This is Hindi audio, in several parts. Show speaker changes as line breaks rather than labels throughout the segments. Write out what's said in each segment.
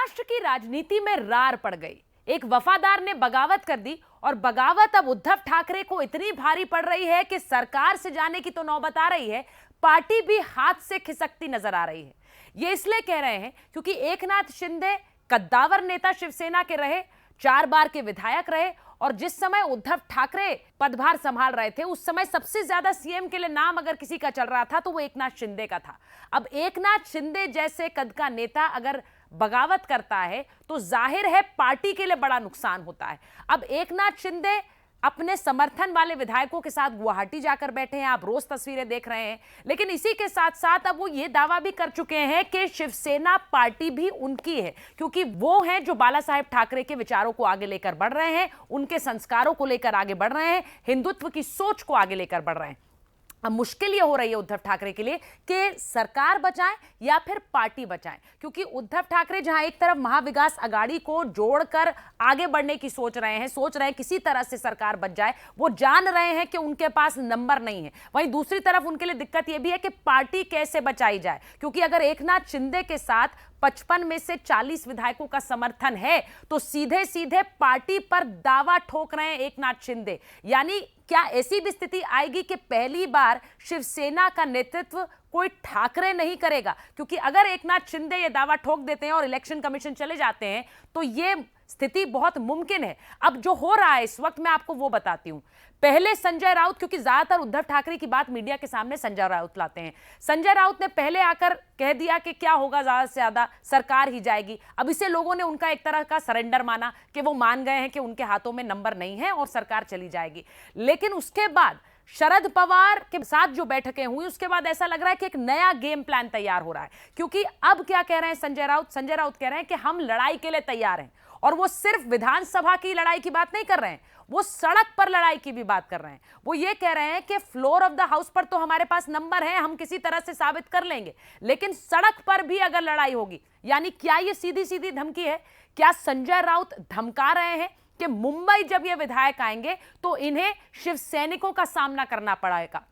महाराष्ट्र की राजनीति में रार पड़ गई। एक वफादार ने बगावत कर दी और बगावत अब उद्धव ठाकरे को इतनी भारी पड़ रही है कि सरकार से जाने की तो नौबत आ रही है, पार्टी भी हाथ से खिसकती नजर आ रही है। ये इसलिए कह रहे हैं क्योंकि एकनाथ शिंदे कद्दावर नेता शिवसेना के रहे, 4 बार के विधायक रहे और जिस समय उद्धव ठाकरे पदभार संभाल रहे थे उस समय सबसे ज्यादा सीएम के लिए नाम अगर किसी का चल रहा था तो वो एकनाथ शिंदे का था। अब एकनाथ शिंदे जैसे कद का नेता अगर बगावत करता है तो जाहिर है पार्टी के लिए बड़ा नुकसान होता है। अब एकनाथ शिंदे अपने समर्थन वाले विधायकों के साथ गुवाहाटी जाकर बैठे हैं, आप रोज तस्वीरें देख रहे हैं, लेकिन इसी के साथ साथ अब वो ये दावा भी कर चुके हैं कि शिवसेना पार्टी भी उनकी है, क्योंकि वो हैं जो बाला साहेब ठाकरे के विचारों को आगे लेकर बढ़ रहे हैं, उनके संस्कारों को लेकर आगे बढ़ रहे हैं, हिंदुत्व की सोच को आगे लेकर बढ़ रहे हैं। अब मुश्किल ये हो रही है उद्धव ठाकरे के लिए कि सरकार बचाएं या फिर पार्टी बचाएं, क्योंकि उद्धव ठाकरे जहां एक तरफ महाविकास अघाड़ी को जोड़कर आगे बढ़ने की सोच रहे हैं किसी तरह से सरकार बच जाए, वो जान रहे हैं कि उनके पास नंबर नहीं है। वहीं दूसरी तरफ उनके लिए दिक्कत यह भी है कि पार्टी कैसे बचाई जाए, क्योंकि अगर एकनाथ शिंदे के साथ 55 में से 40 विधायकों का समर्थन है तो सीधे सीधे पार्टी पर दावा ठोक रहे हैं एकनाथ शिंदे। यानी क्या ऐसी भी स्थिति आएगी कि पहली बार शिवसेना का नेतृत्व कोई ठाकरे नहीं करेगा? क्योंकि अगर एकनाथ शिंदे ये दावा ठोक देते हैं और इलेक्शन कमीशन चले जाते हैं तो ये स्थिति बहुत मुमकिन है। अब जो हो रहा है इस वक्त मैं आपको वो बताती हूं। पहले संजय राउत, क्योंकि ज्यादातर उद्धव ठाकरे की बात मीडिया के सामने संजय राउत लाते हैं, संजय राउत ने पहले आकर कह दिया कि क्या होगा, ज्यादा से ज्यादा सरकार ही जाएगी। अब इसे लोगों ने उनका एक तरह का सरेंडर माना कि वो मान गए हैं कि उनके हाथों में नंबर नहीं है और सरकार चली जाएगी। लेकिन उसके बाद शरद पवार के साथ जो बैठकें हुई उसके बाद ऐसा लग रहा है कि एक नया गेम प्लान तैयार हो रहा है, क्योंकि अब क्या कह रहे हैं संजय राउत कह रहे हैं कि हम लड़ाई के लिए तैयार हैं। और वो सिर्फ विधानसभा की लड़ाई की बात नहीं कर रहे हैं, वो सड़क पर लड़ाई की भी बात कर रहे हैं। वो ये कह रहे हैं कि फ्लोर ऑफ द हाउस पर तो हमारे पास नंबर है, हम किसी तरह से साबित कर लेंगे, लेकिन सड़क पर भी अगर लड़ाई होगी, यानी क्या ये सीधी सीधी धमकी है? क्या संजय राउत धमका रहे हैं कि मुंबई जब ये विधायक आएंगे तो इन्हें शिव सैनिकों का सामना करना पड़ेगा?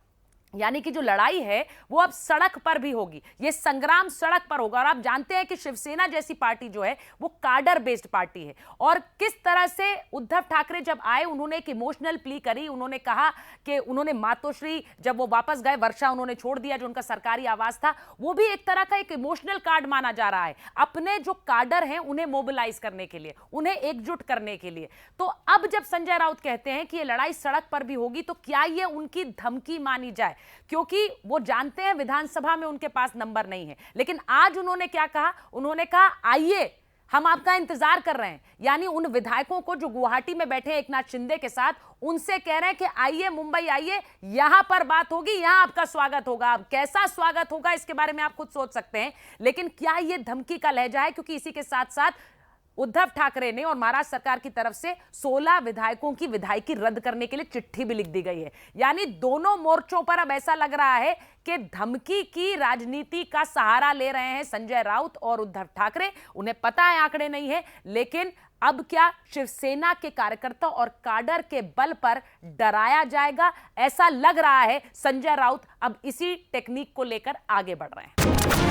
यानी कि जो लड़ाई है वो अब सड़क पर भी होगी, ये संग्राम सड़क पर होगा। और आप जानते हैं कि शिवसेना जैसी पार्टी जो है वो काडर बेस्ड पार्टी है, और किस तरह से उद्धव ठाकरे जब आए उन्होंने एक इमोशनल प्ली करी। उन्होंने कहा कि उन्होंने मातोश्री, जब वो वापस गए वर्षा उन्होंने छोड़ दिया, जो उनका सरकारी आवास था, वो भी एक तरह का एक इमोशनल कार्ड माना जा रहा है अपने जो काडर हैं उन्हें मोबिलाइज करने के लिए, उन्हें एकजुट करने के लिए। तो अब जब संजय राउत कहते हैं कि ये लड़ाई सड़क पर भी होगी तो क्या ये उनकी धमकी मानी जाए? क्योंकि वो जानते हैं विधानसभा में उनके पास नंबर नहीं है। लेकिन आज उन्होंने क्या कहा? उन्होंने कहा आइए हम आपका इंतजार कर रहे हैं। यानी उन विधायकों को जो गुवाहाटी में बैठे हैं एकनाथ शिंदे के साथ, उनसे कह रहे हैं कि आइए मुंबई आइए, यहां पर बात होगी, यहां आपका स्वागत होगा। अब कैसा स्वागत होगा इसके बारे में आप खुद सोच सकते हैं, लेकिन क्या यह धमकी का लहजा है? क्योंकि इसी के साथ साथ उद्धव ठाकरे ने और महाराष्ट्र सरकार की तरफ से 16 विधायकों की विधायकी रद्द करने के लिए चिट्ठी भी लिख दी गई है। यानी दोनों मोर्चों पर अब ऐसा लग रहा है कि धमकी की राजनीति का सहारा ले रहे हैं संजय राउत और उद्धव ठाकरे। उन्हें पता है आंकड़े नहीं है, लेकिन अब क्या शिवसेना के कार्यकर्ता और काडर के बल पर डराया जाएगा? ऐसा लग रहा है संजय राउत अब इसी टेक्निक को लेकर आगे बढ़ रहे हैं।